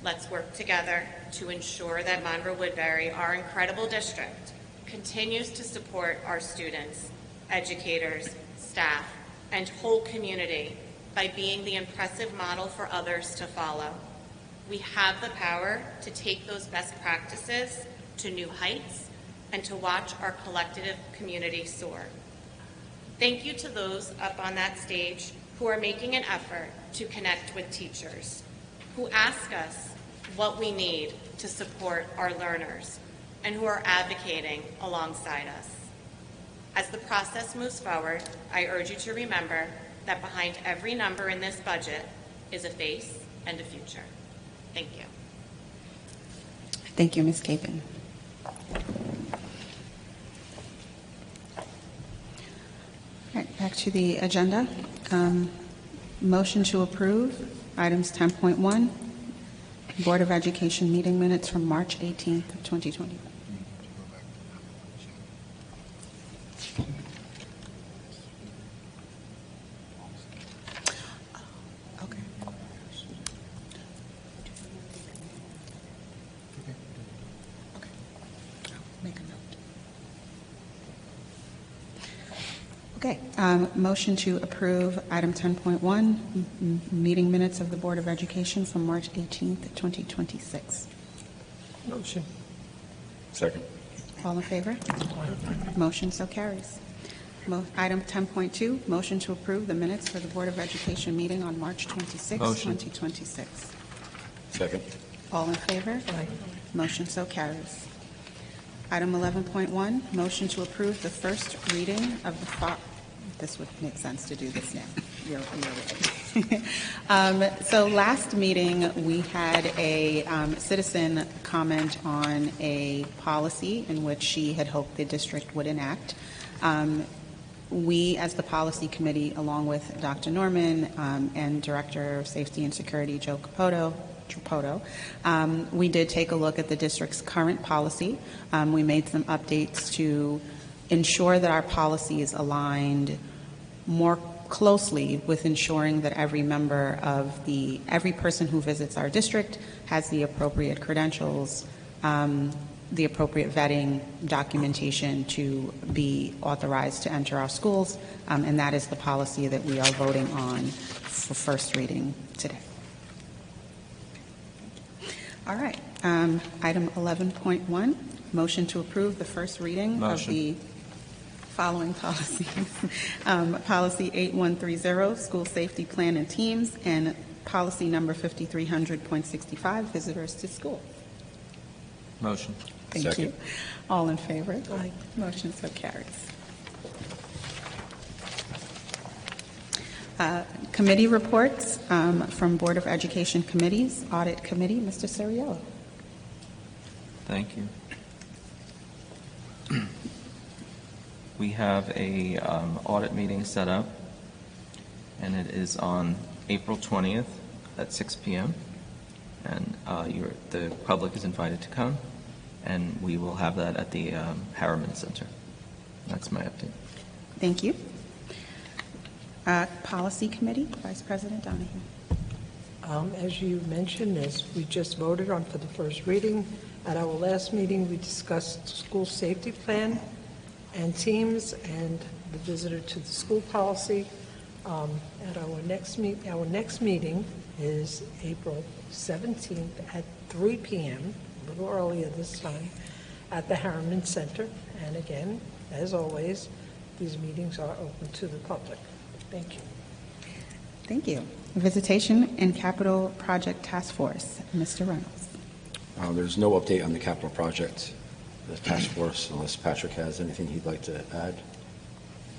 Let's work together to ensure that Monroe-Woodbury, our incredible district, continues to support our students, educators, staff, and whole community by being the impressive model for others to follow. We have the power to take those best practices to new heights and to watch our collective community soar. Thank you to those up on that stage who are making an effort to connect with teachers, who ask us what we need to support our learners, and who are advocating alongside us. As the process moves forward, I urge you to remember that behind every number in this budget is a face and a future. Thank you. Thank you, Ms. Capon. All right, back to the agenda. Motion to approve items 10.1, Board of Education meeting minutes from March 18th of 2020. Okay. Okay. I'll make a note. Okay, motion to approve item 10.1, meeting minutes of the Board of Education from March 18th, 2026. Motion. Second. All in favor? Motion so carries. Item 10.2, motion to approve the minutes for the Board of Education meeting on March 26th, Motion. 2026. Second. All in favor? Aye. Motion so carries. Item 11.1, motion to approve the first reading of the this would make sense to do this now. You're right. So last meeting, we had a citizen comment on a policy in which she had hoped the district would enact. We, as the policy committee, along with Dr. Norman and Director of Safety and Security, Joe Trapoto, we did take a look at the district's current policy. We made some updates to ensure that our policy is aligned more closely with ensuring that every member of every person who visits our district has the appropriate credentials, the appropriate vetting documentation to be authorized to enter our schools, and that is the policy that we are voting on for first reading today. All right. Item 11.1, motion to approve the first reading of the following policies. Policy 8130, School Safety Plan and Teams, and policy number 5300.65, Visitors to School. Motion. Thank Second. you. All in favor? Aye. Motion so carries. Committee reports from Board of Education committees. Audit Committee, Mr. Sariello. Thank you. We have a audit meeting set up, and it is on April 20th at 6 p.m. And the public is invited to come, and we will have that at the Harriman Center. That's my update. Thank you. Policy Committee, Vice President Donahue. As you mentioned, as we just voted on for the first reading, at our last meeting, we discussed school safety plan and teams and the visitor to the school policy. At our next meeting is April 17th at 3 p.m., a little earlier this time, at the Harriman Center. And again, as always, these meetings are open to the public. Thank you. Thank you. Visitation and Capital Project Task Force, Mr. Reynolds. There's no update on the capital project, the task force, unless Patrick has anything he'd like to add.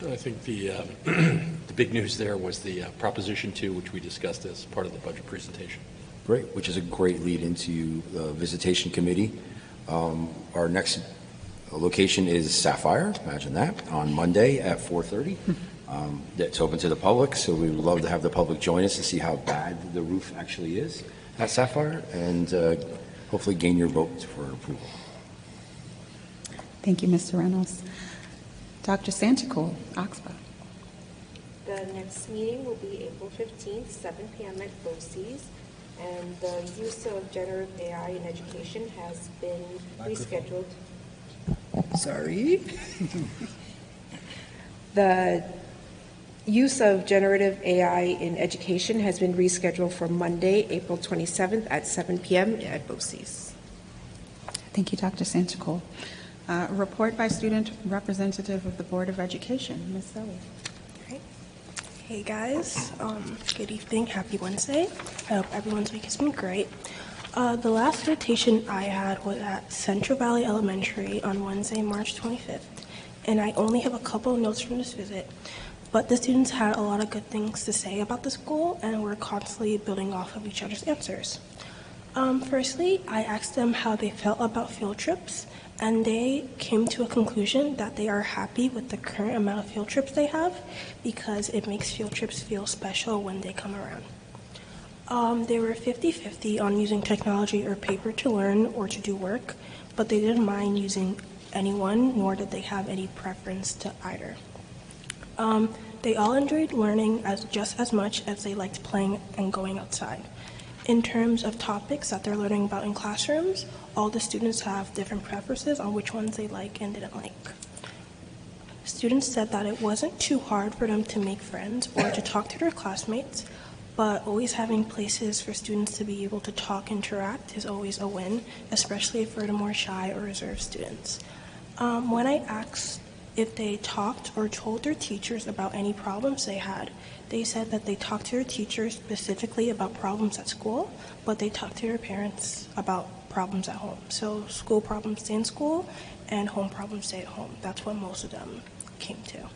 I think the the big news there was the Proposition 2, which we discussed as part of the budget presentation. Great, which is a great lead into the visitation committee. Our next location is Sapphire, imagine that, on Monday at 4:30. It's open to the public, so we would love to have the public join us to see how bad the roof actually is at Sapphire, and hopefully gain your vote for approval. Thank you, Mr. Reynolds. Dr. Santicool, Oxbow. The next meeting will be April 15th, 7 p.m. at BOCES, and the use of generative AI in education has been rescheduled. Sorry. The use of generative AI in education has been rescheduled for Monday, April 27th at 7 p.m. at BOCES. Thank you, Dr. Santicool. Report by Student Representative of the Board of Education, Ms. Zoe. Hey guys, good evening, happy Wednesday. I hope everyone's week has been great. The last rotation I had was at Central Valley Elementary on Wednesday, March 25th, and I only have a couple of notes from this visit, but the students had a lot of good things to say about the school, and we're constantly building off of each other's answers. Firstly, I asked them how they felt about field trips, and they came to a conclusion that they are happy with the current amount of field trips they have because it makes field trips feel special when they come around. They were 50-50 on using technology or paper to learn or to do work, but they didn't mind using anyone, nor did they have any preference to either. They all enjoyed learning just as much as they liked playing and going outside. In terms of topics that they're learning about in classrooms, all the students have different preferences on which ones they like and didn't like. Students said that it wasn't too hard for them to make friends or to talk to their classmates, but always having places for students to be able to talk and interact is always a win, especially for the more shy or reserved students. When I asked if they talked or told their teachers about any problems they had, they said that they talked to their teachers specifically about problems at school, but they talked to their parents about problems at home. So school problems stay in school, and home problems stay at home. That's what most of them came to.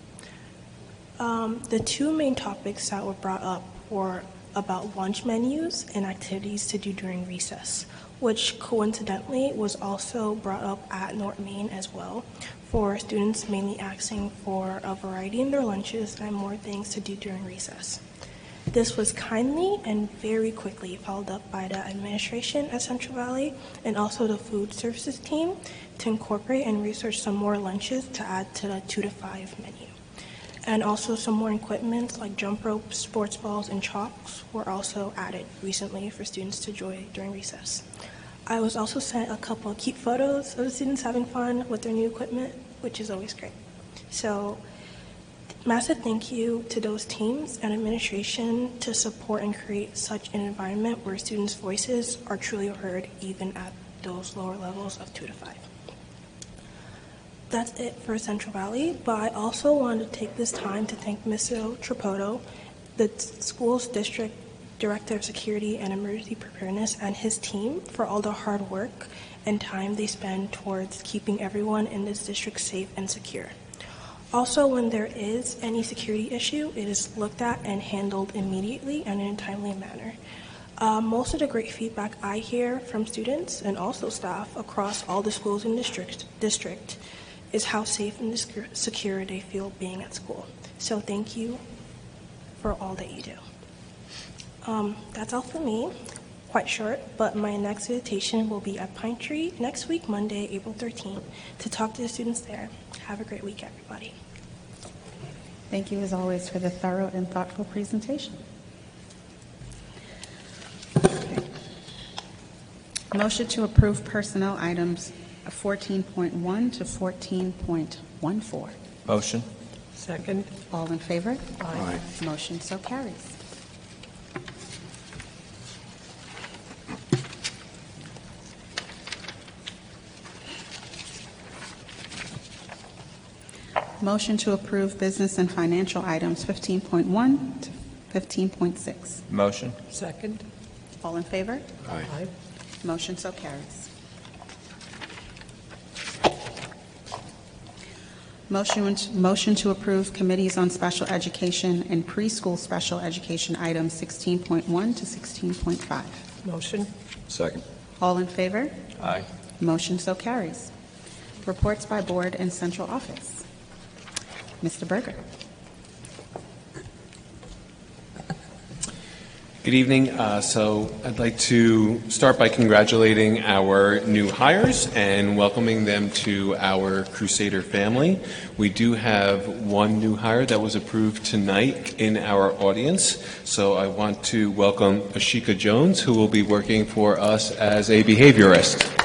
The two main topics that were brought up were about lunch menus and activities to do during recess, which coincidentally was also brought up at North Main as well, for students mainly asking for a variety in their lunches and more things to do during recess. This was kindly and very quickly followed up by the administration at Central Valley and also the food services team to incorporate and research some more lunches to add to the 2 to 5 menu. And also some more equipment like jump ropes, sports balls, and chalks were also added recently for students to enjoy during recess. I was also sent a couple of cute photos of the students having fun with their new equipment, which is always great. So, massive thank you to those teams and administration to support and create such an environment where students' voices are truly heard even at those lower levels of 2 to 5. That's it for Central Valley, but I also wanted to take this time to thank Mr. Trapoto, the school's district Director of Security and Emergency Preparedness, and his team for all the hard work and time they spend towards keeping everyone in this district safe and secure. Also, when there is any security issue, it is looked at and handled immediately and in a timely manner. Most of the great feedback I hear from students and also staff across all the schools in district is how safe and secure they feel being at school. So thank you for all that you do. That's all for me. Quite short, but my next visitation will be at Pine Tree next week, Monday, April 13th, to talk to the students there. Have a great week, everybody. Thank you, as always, for the thorough and thoughtful presentation. Okay. Motion to approve personnel items 14.1 to 14.14. Motion. Second. All in favor? Aye. Motion so carries. Motion to approve business and financial items 15.1 to 15.6. Motion. Second. All in favor? Aye. Motion so carries. Motion to approve committees on special education and preschool special education items 16.1 to 16.5. Motion. Second. All in favor? Aye. Motion so carries. Reports by board and central office. Mr. Berger. Good evening. So I'd like to start by congratulating our new hires and welcoming them to our Crusader family. We do have one new hire that was approved tonight in our audience. So I want to welcome Ashika Jones, who will be working for us as a behaviorist.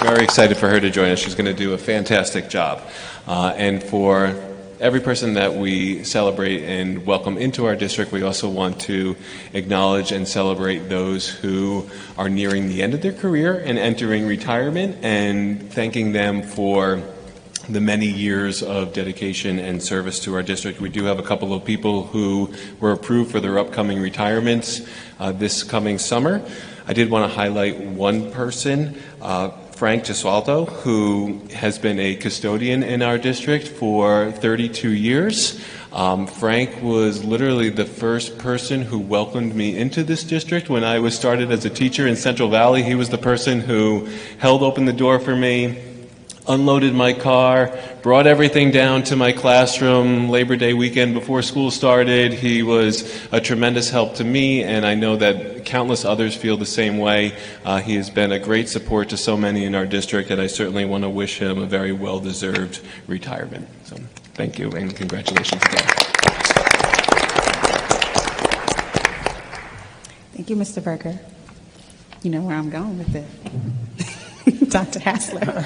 Very excited for her to join us. She's going to do a fantastic job. And for every person that we celebrate and welcome into our district, we also want to acknowledge and celebrate those who are nearing the end of their career and entering retirement, and thanking them for the many years of dedication and service to our district. We do have a couple of people who were approved for their upcoming retirements this coming summer. I did want to highlight one person, Frank Gesualdo, who has been a custodian in our district for 32 years. Frank was literally the first person who welcomed me into this district when I was started as a teacher in Central Valley. He was the person who held open the door for me, unloaded my car, brought everything down to my classroom Labor Day weekend before school started. He was a tremendous help to me, and I know that countless others feel the same way. He has been a great support to so many in our district, and I certainly want to wish him a very well-deserved retirement. So thank you, and congratulations again. Thank you, Mr. Berger. You know where I'm going with it. Dr. Hassler.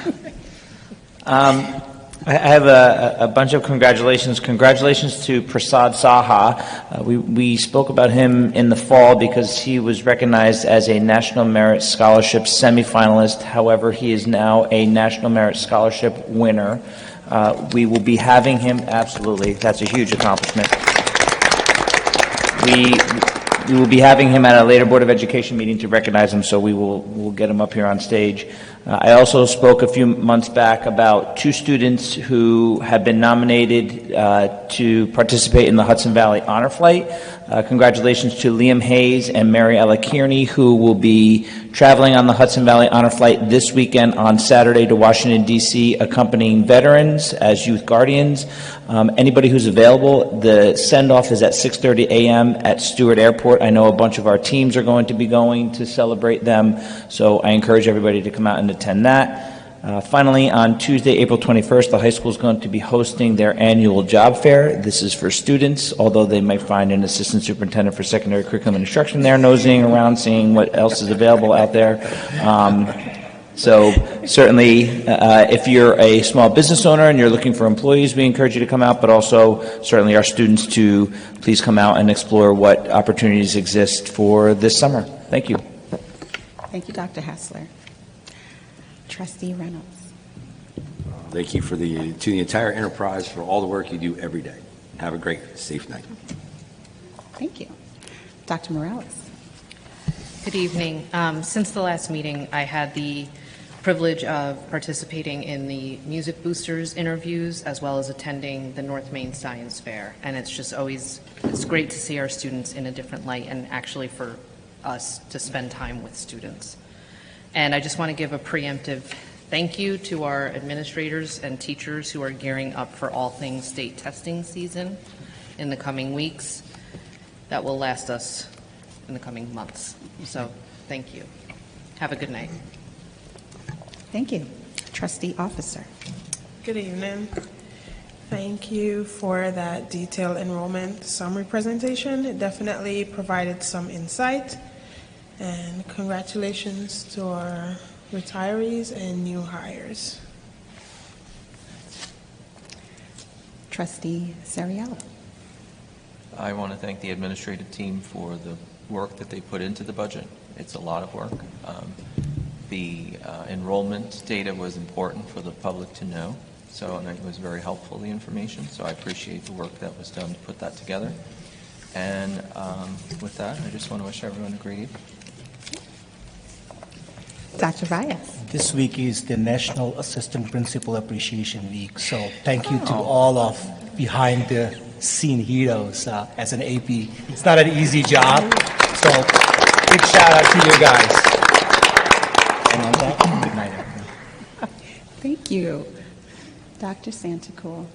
I have a bunch of congratulations. Congratulations to Prasad Saha. We spoke about him in the fall because he was recognized as a National Merit Scholarship semifinalist. However, he is now a National Merit Scholarship winner. We will be having him, absolutely, that's a huge accomplishment. We will be having him at a later Board of Education meeting to recognize him, so we'll get him up here on stage. I also spoke a few months back about two students who have been nominated to participate in the Hudson Valley Honor Flight. Congratulations to Liam Hayes and Mary Ella Kearney, who will be traveling on the Hudson Valley Honor Flight this weekend on Saturday to Washington, D.C., accompanying veterans as youth guardians. Anybody who's available, the send-off is at 6:30 a.m. at Stewart Airport. I know a bunch of our teams are going to be going to celebrate them, so I encourage everybody to come out and attend that. Finally, on Tuesday, April 21st, the high school is going to be hosting their annual job fair. This is for students, although they might find an assistant superintendent for secondary curriculum and instruction there, nosing around, seeing what else is available out there. So certainly, if you're a small business owner and you're looking for employees, we encourage you to come out, but also certainly our students to please come out and explore what opportunities exist for this summer. Thank you. Thank you, Dr. Hassler. Trustee Reynolds. Thank you to the entire enterprise for all the work you do every day. Have a great, safe night. Thank you. Dr. Morales. Good evening. Since the last meeting, I had the privilege of participating in the Music Boosters interviews as well as attending the North Main Science Fair. And it's just always, it's great to see our students in a different light and actually for us to spend time with students. And I just want to give a preemptive thank you to our administrators and teachers who are gearing up for all things state testing season in the coming weeks. That will last us in the coming months. So thank you. Have a good night. Thank you. Trustee Officer. Good evening. Thank you for that detailed enrollment summary presentation. It definitely provided some insight. And congratulations to our retirees and new hires. Trustee Sariello. I want to thank the administrative team for the work that they put into the budget. It's a lot of work. The enrollment data was important for the public to know, and it was very helpful, the information. So I appreciate the work that was done to put that together. And with that, I just want to wish everyone a great evening. Dr. Valles. This week is the National Assistant Principal Appreciation Week, so thank you to all of behind the scene heroes as an AP. It's not an easy job, so big shout out to you guys. And on that, good night, everyone. Thank you. Dr. Santacool.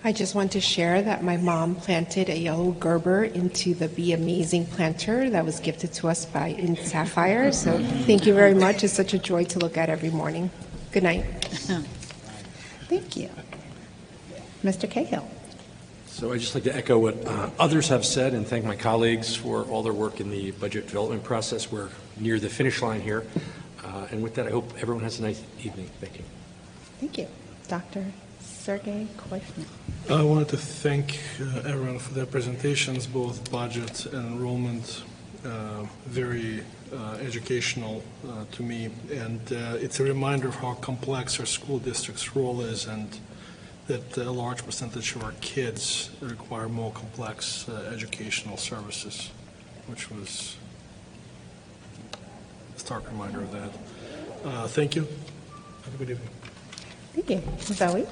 I just want to share that my mom planted a yellow Gerber into the Be Amazing planter that was gifted to us in Sapphire. So thank you very much. It's such a joy to look at every morning. Good night. Thank you. Mr. Cahill. So I'd just like to echo what others have said and thank my colleagues for all their work in the budget development process. We're near the finish line here. And with that, I hope everyone has a nice evening. Thank you. Thank you. Dr. Sergey Koifman. I wanted to thank everyone for their presentations, both budget and enrollment, very educational to me. And it's a reminder of how complex our school district's role is, and that a large percentage of our kids require more complex educational services, which was a stark reminder of that. Thank you. Have a good evening. Thank you. Zoe?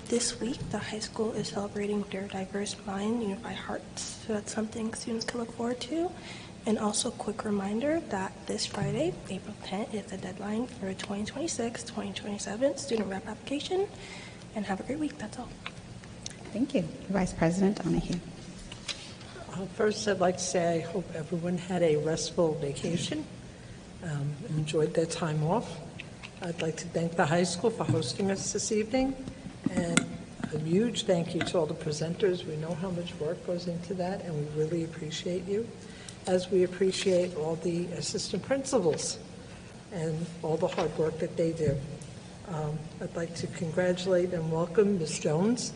This week, the high school is celebrating their Diverse Mind, Unified Hearts, so that's something students can look forward to. And also, quick reminder that this Friday, April 10th, is the deadline for 2026-2027 student rep application. And have a great week. That's all. Thank you. Vice President Donahue. First, I'd like to say I hope everyone had a restful vacation, enjoyed their time off. I'd like to thank the high school for hosting us this evening, and a huge thank you to all the presenters. We know how much work goes into that, and we really appreciate you, as we appreciate all the assistant principals and all the hard work that they do. I'd like to congratulate and welcome Ms. Jones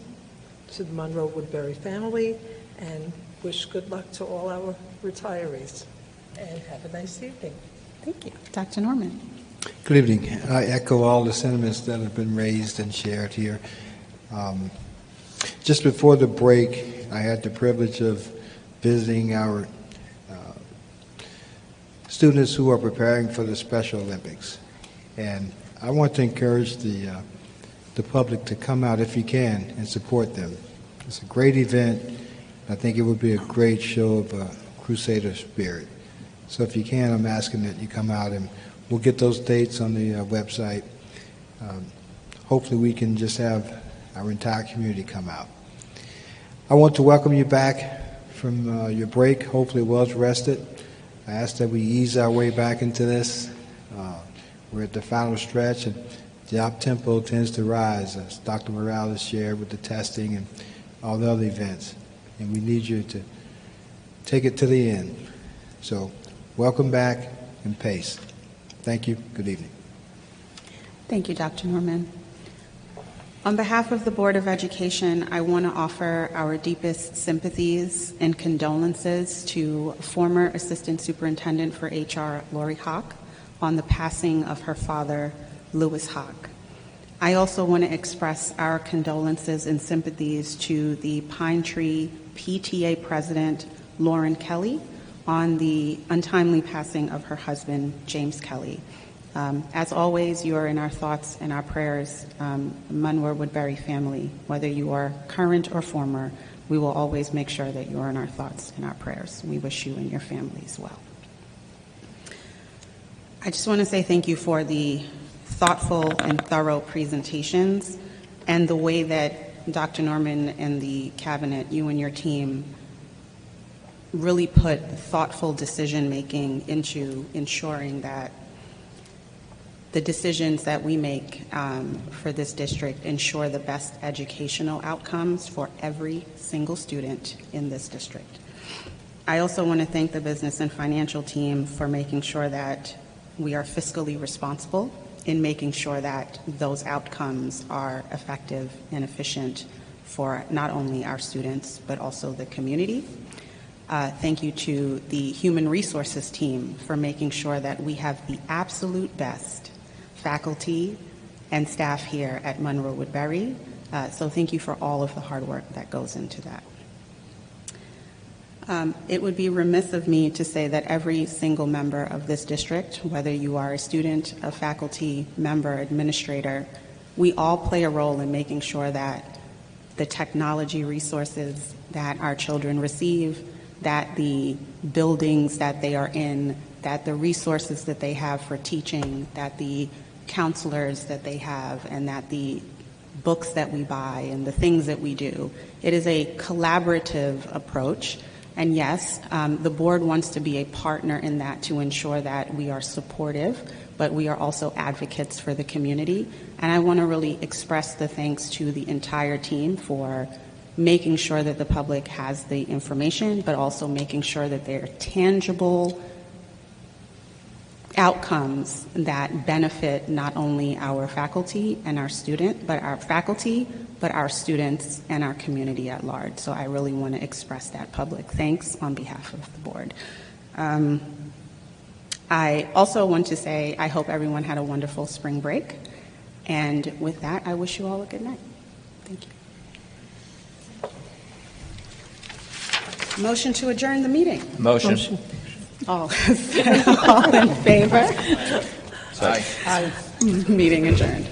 to the Monroe-Woodbury family, and wish good luck to all our retirees. And have a nice evening. Thank you. Dr. Norman. Good evening. I echo all the sentiments that have been raised and shared here. Just before the break, I had the privilege of visiting our students who are preparing for the Special Olympics. And I want to encourage the public to come out if you can and support them. It's a great event. I think it would be a great show of Crusader spirit. So if you can, I'm asking that you come out, and we'll get those dates on the website. Hopefully we can just have our entire community come out. I want to welcome you back from your break, hopefully well rested. I ask that we ease our way back into this. We're at the final stretch, and the up-tempo tends to rise, as Dr. Morales shared with the testing and all the other events. And we need you to take it to the end. So welcome back and pace. Thank you. Good evening. Thank you, Dr. Norman. On behalf of the Board of Education, I want to offer our deepest sympathies and condolences to former Assistant Superintendent for HR, Lori Hawk, on the passing of her father, Lewis Hawk. I also want to express our condolences and sympathies to the Pine Tree PTA President, Lauren Kelly, on the untimely passing of her husband, James Kelly. As always, you are in our thoughts and our prayers, Monroe-Woodbury family. Whether you are current or former, we will always make sure that you are in our thoughts and our prayers. We wish you and your families well. I just want to say thank you for the thoughtful and thorough presentations and the way that Dr. Norman and the cabinet, you and your team, really put thoughtful decision-making into ensuring that the decisions that we make for this district ensure the best educational outcomes for every single student in this district. I also want to thank the business and financial team for making sure that we are fiscally responsible in making sure that those outcomes are effective and efficient for not only our students, but also the community. Thank you to the human resources team for making sure that we have the absolute best faculty and staff here at Monroe-Woodbury. So thank you for all of the hard work that goes into that. It would be remiss of me to say that every single member of this district, whether you are a student, a faculty member, administrator, we all play a role in making sure that the technology resources that our children receive, that the buildings that they are in, that the resources that they have for teaching, that the counselors that they have, and that the books that we buy and the things that we do. It is a collaborative approach. And yes, the board wants to be a partner in that to ensure that we are supportive, but we are also advocates for the community. And I want to really express the thanks to the entire team for making sure that the public has the information, but also making sure that there are tangible outcomes that benefit not only our faculty and our student, but our faculty, but our students and our community at large. So I really want to express that public thanks on behalf of the board. I also want to say I hope everyone had a wonderful spring break. And with that, I wish you all a good night. Thank you. Motion to adjourn the meeting. Motion. All in favor? Aye. Meeting adjourned.